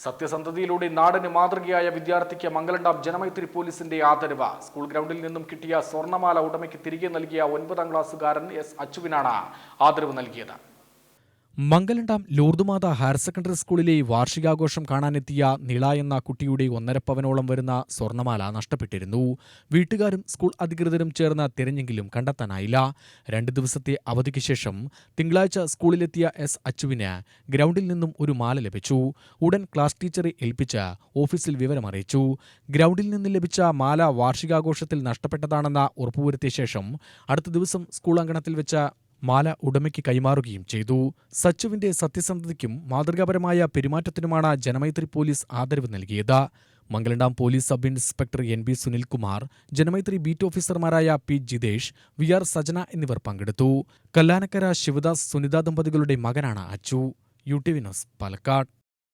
സത്യസന്ധതയിലൂടെ നാടിന് മാതൃകയായ വിദ്യാർത്ഥിക്ക് മംഗലം ജനമൈത്രി പോലീസിന്റെ ആദരവ്. സ്കൂൾ ഗ്രൗണ്ടിൽ നിന്നും കിട്ടിയ സ്വർണ്ണമാല ഉടമയ്ക്ക് തിരികെ നൽകിയ 9ാം ക്ലാസ്സുകാരൻ എസ് അച്ചുവിനാണ് ആദരവ് നൽകിയത്. മംഗലം ലൂർദുമാത ഹയർ സെക്കൻഡറി സ്കൂളിലെ വാർഷികാഘോഷം കാണാനെത്തിയ നിള എന്ന കുട്ടിയുടെ 1.5 പവനോളം വരുന്ന സ്വർണ്ണമാല നഷ്ടപ്പെട്ടിരുന്നു. വീട്ടുകാരും സ്കൂൾ അധികൃതരും ചേർന്ന് തിരഞ്ഞെങ്കിലും കണ്ടെത്താനായില്ല. 2 ദിവസത്തെ അവധിക്ക് ശേഷം തിങ്കളാഴ്ച സ്കൂളിലെത്തിയ എസ് അച്ചുവിന് ഗ്രൗണ്ടിൽ നിന്നും ഒരു മാല ലഭിച്ചു. ഉടൻ ക്ലാസ് ടീച്ചറെ ഏൽപ്പിച്ച് ഓഫീസിൽ വിവരമറിയിച്ചു. ഗ്രൗണ്ടിൽ നിന്ന് ലഭിച്ച മാല വാർഷികാഘോഷത്തിൽ നഷ്ടപ്പെട്ടതാണെന്ന് ഉറപ്പുവരുത്തിയ ശേഷം അടുത്ത ദിവസം സ്കൂൾ അങ്കണത്തിൽ വെച്ച് മാല ഉടമയ്ക്ക് കൈമാറുകയും ചെയ്തു. സച്ചുവിന്റെ സത്യസന്ധതയ്ക്കും മാതൃകാപരമായ പെരുമാറ്റത്തിനുമാണ് ജനമൈത്രി പോലീസ് ആദരവ് നൽകിയത്. Mangalam police sub inspector NB Sunilkumar, Janamaithri beat ഓഫീസർമാരായ P ജിതേഷ്, VR സജന എന്നിവർ പങ്കെടുത്തു. കല്ലാനക്കര ശിവദാസ് സുനിത ദമ്പതികളുടെ മകനാണ് അച്ചു. UTV news, Palakkad.